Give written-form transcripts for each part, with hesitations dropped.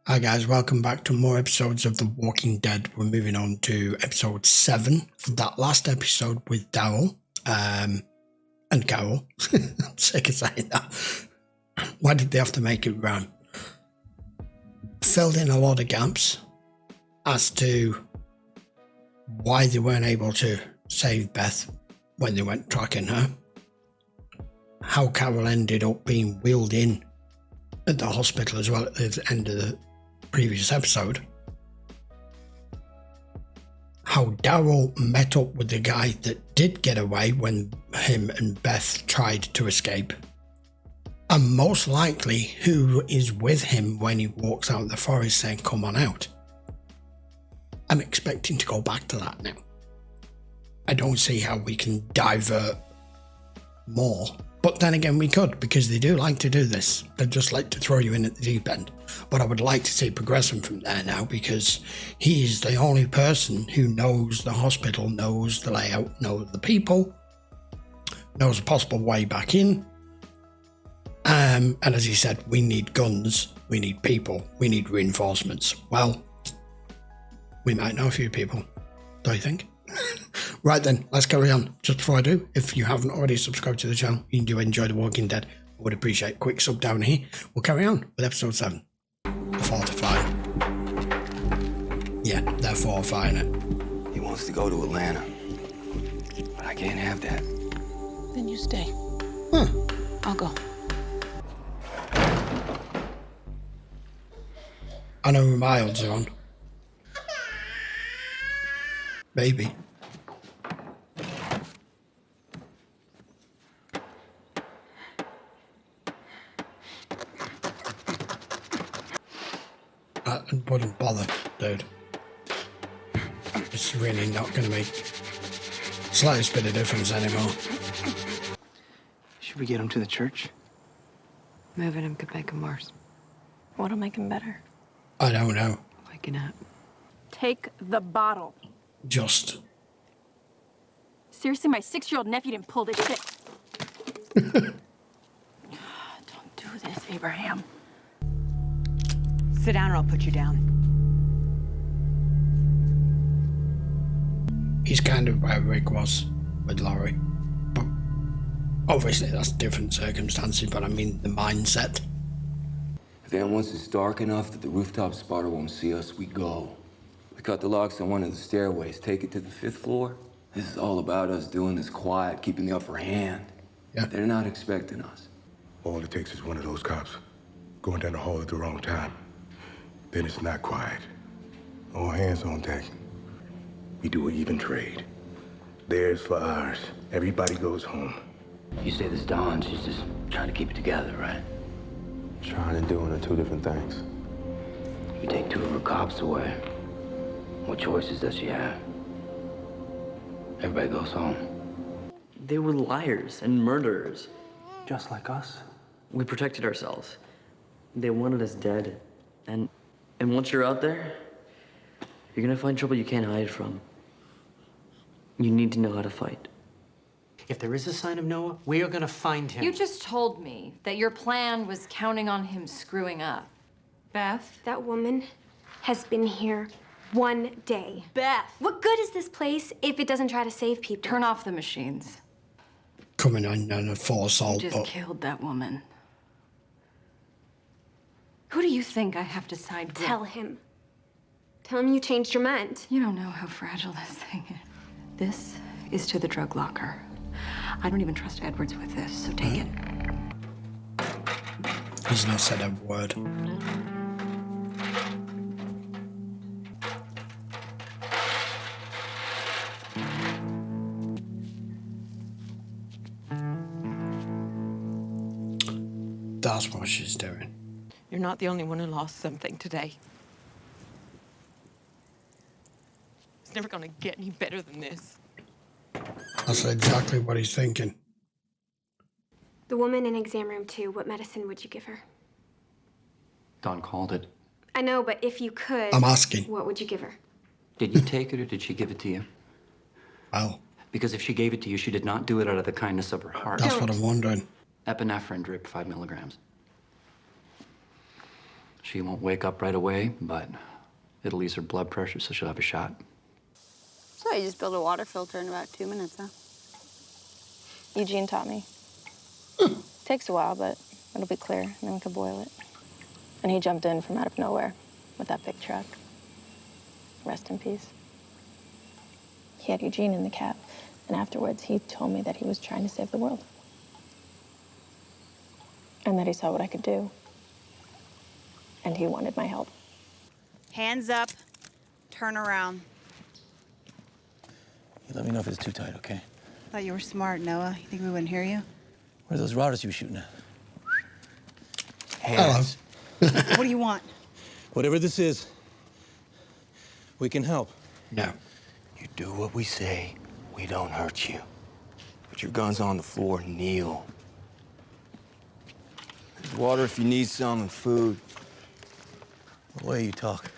Hi guys, welcome back to more episodes of The Walking Dead. We're moving on to episode 7. That last episode with Daryl and Carol. I'm sick of saying that. Why did they have to make it rhyme? Filled in a lot of gaps as to why they weren't able to save Beth when they went tracking her. How Carol ended up being wheeled in at the hospital as well at the end of the previous episode. How Daryl met up with the guy that did get away when him and Beth tried to escape. And most likely who is with him when he walks out of the forest saying, "Come on out." I'm expecting to go back to that now. I don't see how we can divert more. But then again, we could, because they do like to do this. They just like to throw you in at the deep end. But I would like to see progression from there now, because he is the only person who knows the hospital, knows the layout, knows the people, knows a possible way back in. And as he said, we need guns, we need people, we need reinforcements. Well, we might know a few people, don't you think? Right then, let's carry on. Just before I do, if you haven't already subscribed to the channel, you do enjoy The Walking Dead, I would appreciate a quick sub down here. We'll carry on with episode 7, the fortifying. Yeah, they're fortifying it. He wants to go to Atlanta, but I can't have that. Then you stay. Huh. I'll go. I know who my odds are on. Baby. I wouldn't bother, dude. It's really not going to make slightest bit of difference anymore. Should we get him to the church? Moving him could make him worse. What'll make him better? I don't know. Waking up. Take the bottle. Just. Seriously, my 6-year-old nephew didn't pull this shit. Don't do this, Abraham. Sit down or I'll put you down. He's kind of where Rick was with Laurie. But obviously that's different circumstances, but I mean the mindset. Then once it's dark enough that the rooftop spotter won't see us, we go. We cut the locks on one of the stairways, take it to the 5th floor. This is all about us doing this quiet, keeping the upper hand. Yeah. They're not expecting us. All it takes is one of those cops going down the hall at the wrong time. Then it's not quiet. All hands on deck. We do an even trade. Theirs for ours. Everybody goes home. You say this Dawn, she's just trying to keep it together, right? Trying and doing are two different things. You take 2 of her cops away. What choices does she have? Everybody goes home. They were liars and murderers. Just like us. We protected ourselves. They wanted us dead. And once you're out there, you're gonna find trouble you can't hide from. You need to know how to fight. If there is a sign of Noah, we are gonna find him. You just told me that your plan was counting on him screwing up. Beth? That woman has been here 1 day. Beth! What good is this place if it doesn't try to save people? Turn off the machines. Coming on a full assault. You just killed that woman. Who do you think I have to side with? Tell him. Tell him you changed your mind. You don't know how fragile this thing is. This is to the drug locker. I don't even trust Edwards with this, so take it. He's not said a word. That's what she's doing. You're not the only one who lost something today. It's never gonna get any better than this. That's exactly what he's thinking. The woman in exam room 2, what medicine would you give her? Dawn called it. I know, but if you could... I'm asking. What would you give her? Did you take it or did she give it to you? Well, Because if she gave it to you, she did not do it out of the kindness of her heart. that's what I'm wondering. Epinephrine drip, 5 milligrams. She won't wake up right away, but it'll ease her blood pressure, so she'll have a shot. So you just build a water filter in about 2 minutes, huh? Eugene taught me. Takes a while, but it'll be clear, and then we can boil it. And he jumped in from out of nowhere with that big truck. Rest in peace. He had Eugene in the cab, and afterwards he told me that he was trying to save the world. And that he saw what I could do. And he wanted my help. Hands up. Turn around. You let me know if it's too tight, okay? Thought you were smart, Noah. You think we wouldn't hear you? Where are those routers you were shooting at? Hands. What do you want? Whatever this is, we can help. No. You do what we say, we don't hurt you. Put your guns on the floor, kneel. There's water if you need some, and food. The way you talk.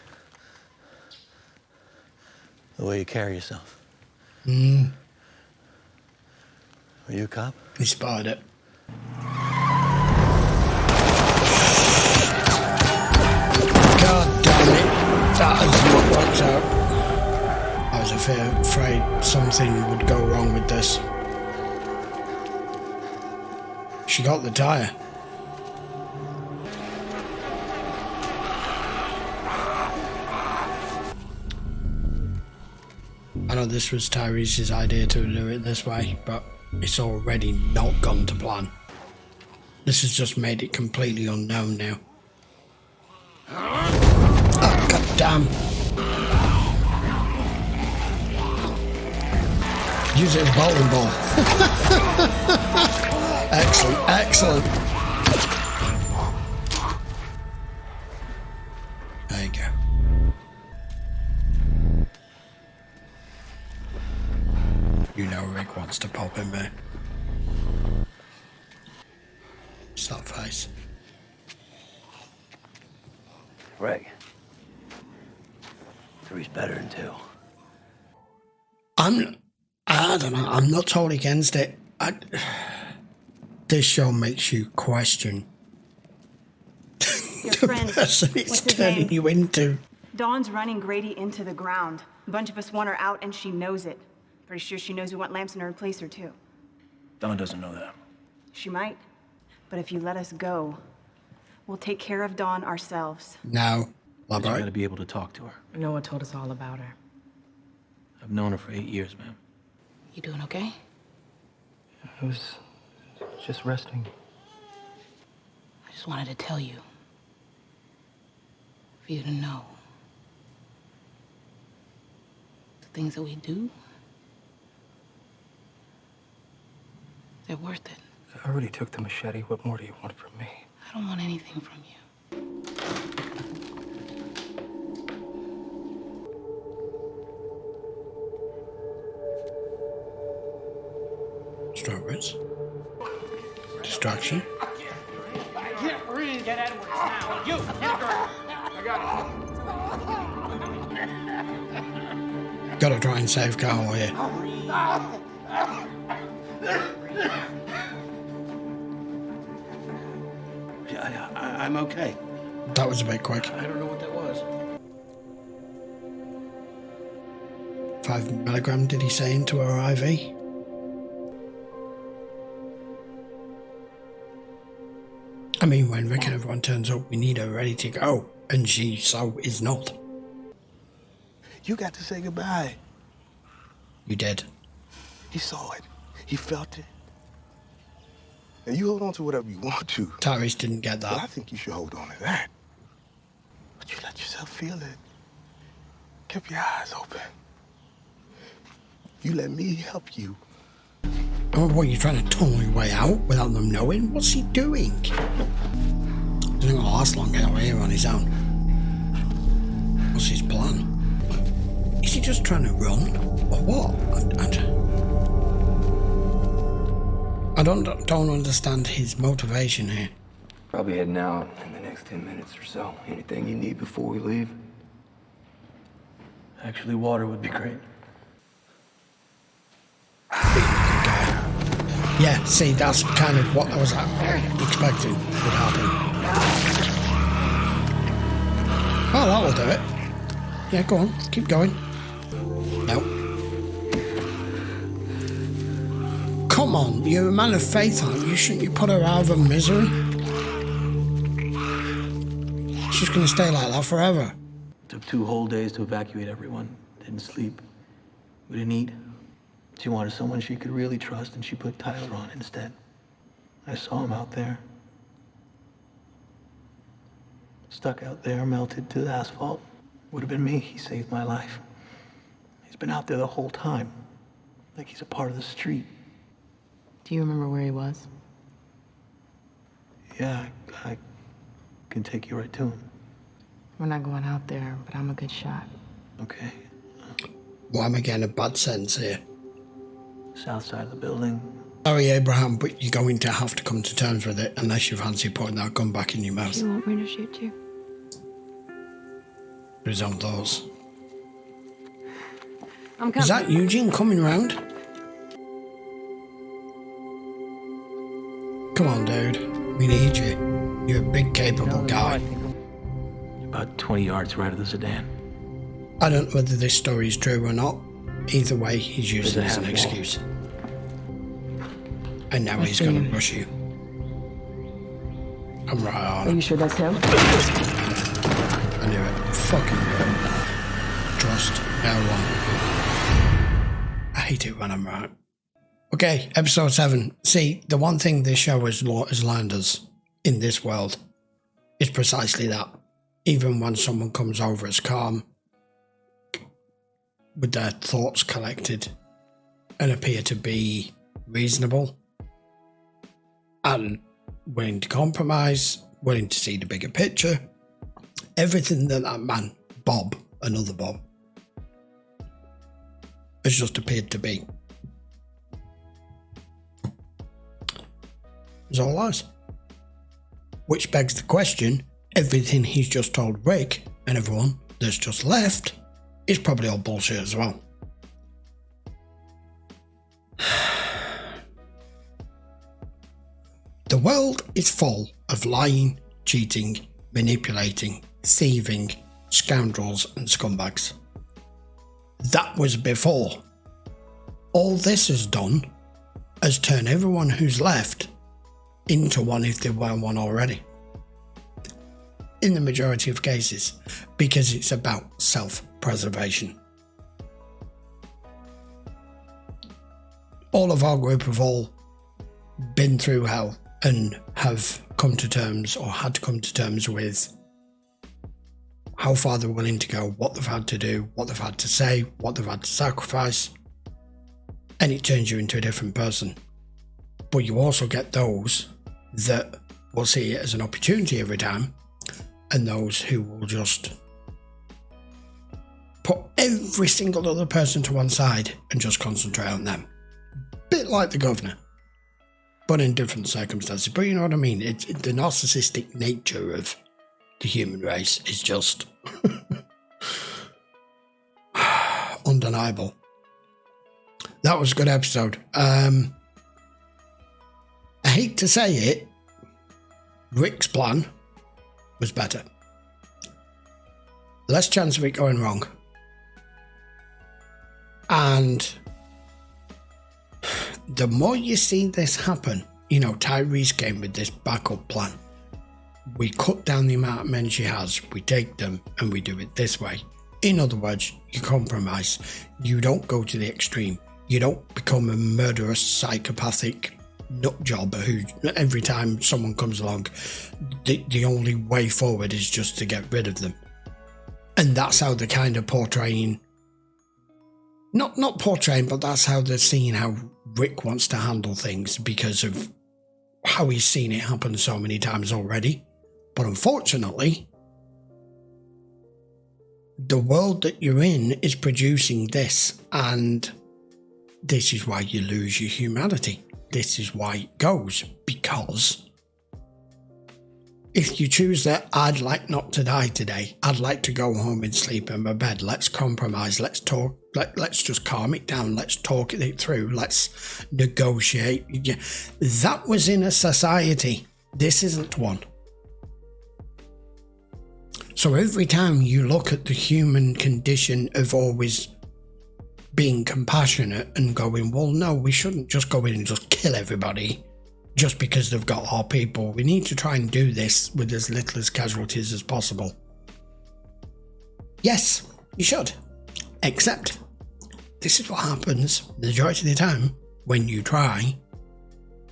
The way you carry yourself. Are you a cop? He spotted it. God damn it. That has not worked out. I was afraid something would go wrong with this. She got the tire. I know this was Tyrese's idea to do it this way, but it's already not gone to plan. This has just made it completely unknown now. Oh, god damn. Use it as a bowling ball. Excellent, excellent. There you go. You know Rick wants to pop in there. It's that face. Rick. 3's better than 2. I don't know. I'm not totally against it. This show makes you question Your the friend, person it's what's his turning name? you into. Dawn's running Grady into the ground. A bunch of us want her out, and she knows it. Pretty sure she knows we want Lamson to replace her, too. Dawn doesn't know that. She might. But if you let us go, we'll take care of Dawn ourselves. No. You gotta be able to talk to her. Noah told us all about her. I've known her for 8 years, ma'am. You doing okay? I was just resting. I just wanted to tell you. For you to know. The things that we do, they're worth it. I already took the machete. What more do you want from me? I don't want anything from you. Strawberries. Distraction. I can't breathe. Get Edwards now. You, hit a girl. I got it. Gotta try and save Carl here. I'm okay. That was a bit quick. I don't know what that was. 5 milligram, did he say, into her IV? I mean, when Rick and everyone turns up, we need her ready to go, and she so is not. You got to say goodbye. You did. He saw it. He felt it. And you hold on to whatever you want to. Tyrese didn't get that. But I think you should hold on to that. But you let yourself feel it. Keep your eyes open. You let me help you. Oh, what, you trying to tunnel your way out without them knowing? What's he doing? He's not gonna last long out here on his own. What's his plan? Is he just trying to run? Or what? I don't understand his motivation here. Probably heading out in the next 10 minutes or so. Anything you need before we leave? Actually, water would be great. Yeah, see, that's kind of what I was expecting would happen. Oh, that'll do it. Yeah, go on. Keep going. No. Come on, you're a man of faith, aren't you? Shouldn't you put her out of her misery? She's gonna stay like that forever. Took 2 whole days to evacuate everyone. Didn't sleep. We didn't eat. She wanted someone she could really trust, and she put Tyler on instead. I saw him out there. Stuck out there, melted to the asphalt. Would have been me. He saved my life. He's been out there the whole time. Like he's a part of the street. Do you remember where he was? Yeah, I can take you right to him. We're not going out there, but I'm a good shot. Okay. Well, I'm getting a bad sense here. South side of the building. Sorry, Abraham, but you're going to have to come to terms with it unless you fancy putting that gun back in your mouth. Do you want me to shoot you? Who's on those? I'm coming. Is that Eugene coming round? Come on, dude. We need you. You're a big, capable guy. About 20 yards right of the sedan. I don't know whether this story is true or not. Either way, he's using it as an excuse. And now he's going to rush you. I'm right on. Are you sure that's him? I knew it. Fucking knew it. Trust no one. I hate it when I'm right. Okay, episode 7. See, the one thing this show has learned us in this world is precisely that. Even when someone comes over as calm, with their thoughts collected, and appear to be reasonable, and willing to compromise, willing to see the bigger picture, everything that man, Bob, another Bob, has just appeared to be. It's all lies. Which begs the question, everything he's just told Rick and everyone that's just left is probably all bullshit as well. The world is full of lying, cheating, manipulating, thieving, scoundrels and scumbags. That was before. All this has done is turn everyone who's left into one if they weren't one already. In the majority of cases, because it's about self-preservation. All of our group have all been through hell and have come to terms or had to come to terms with how far they're willing to go, what they've had to do, what they've had to say, what they've had to sacrifice, and it turns you into a different person. But you also get those that will see it as an opportunity every time, and those who will just put every single other person to one side and just concentrate on them. Bit like the governor, but in different circumstances. But you know what I mean? It's the narcissistic nature of the human race is just undeniable. That was a good episode. I hate to say it, Rick's plan was better. Less chance of it going wrong. And the more you see this happen, you know, Tyrese came with this backup plan. We cut down the amount of men she has, we take them and we do it this way. In other words, you compromise. You don't go to the extreme. You don't become a murderous, psychopathic nut jobber who every time someone comes along, the only way forward is just to get rid of them. And that's how they're kind of portraying, not portraying, but that's how they're seeing how Rick wants to handle things because of how he's seen it happen so many times already. But unfortunately, the world that you're in is producing this, and this is why you lose your humanity. This is why it goes, because if you choose that I'd like not to die today, I'd like to go home and sleep in my bed, let's compromise, let's talk, let's just calm it down, let's talk it through, let's negotiate. That was in a society. This isn't one. So every time you look at the human condition of always being compassionate and going, well, no, we shouldn't just go in and just kill everybody just because they've got our people. We need to try and do this with as little as casualties as possible. Yes, you should. Except, this is what happens the majority of the time when you try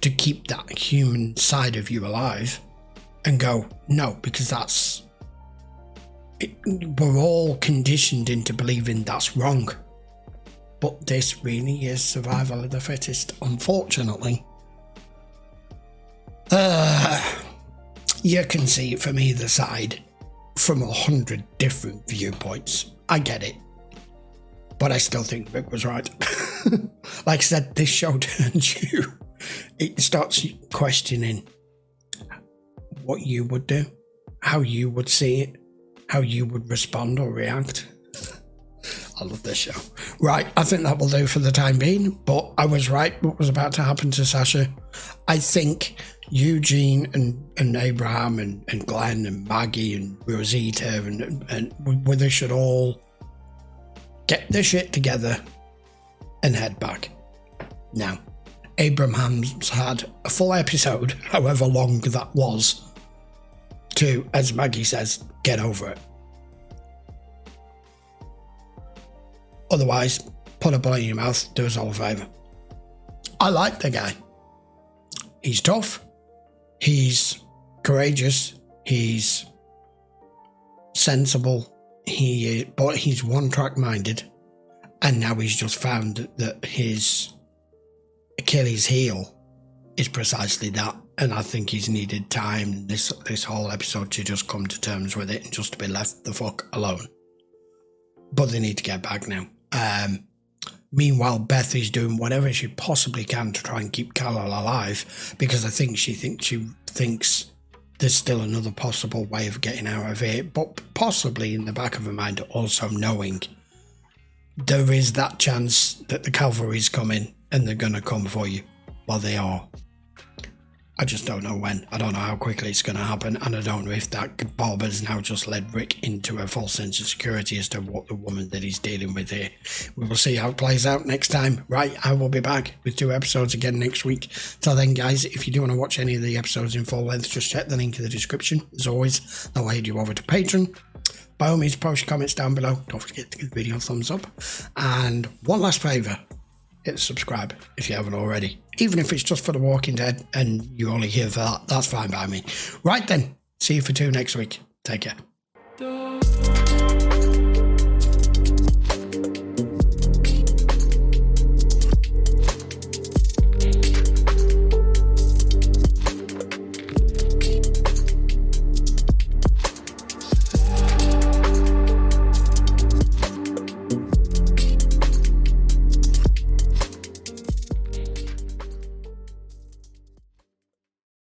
to keep that human side of you alive and go, no, because we're all conditioned into believing that's wrong. But this really is survival of the fittest, unfortunately. You can see it from either side, from 100 different viewpoints. I get it. But I still think Rick was right. Like I said, this show turns you. It starts questioning what you would do, how you would see it, how you would respond or react. I love this show. Right, I think that will do for the time being, but I was right what was about to happen to Sasha. I think Eugene and Abraham and Glenn and Maggie and Rosita and they should all get their shit together and head back. Now, Abraham's had a full episode, however long that was, to, as Maggie says, get over it. Otherwise, put a bullet in your mouth, do us all a favour. I like the guy. He's tough, he's courageous, he's sensible, but he's one-track minded, and now he's just found that his Achilles heel is precisely that, and I think he's needed time, this whole episode, to just come to terms with it and just to be left the fuck alone. But they need to get back now. Meanwhile, Beth is doing whatever she possibly can to try and keep Kal-El alive, because I think she thinks there's still another possible way of getting out of it, but possibly in the back of her mind also knowing there is that chance that the cavalry's coming and they're going to come for you. Well, they are. I just don't know when. I don't know how quickly it's going to happen, and I don't know if that Bob has now just led Rick into a false sense of security as to what the woman that he's dealing with here. We will see how it plays out next time. Right, I will be back with 2 episodes again next week. Till then, guys, if you do want to watch any of the episodes in full length, just check the link in the description. As always, that'll lead you over to Patreon. By all means, post your comments down below. Don't forget to give the video a thumbs up. And one last favour. Hit subscribe if you haven't already. Even if it's just for The Walking Dead and you're only here for that, that's fine by me. Right then, see you for 2 next week. Take care.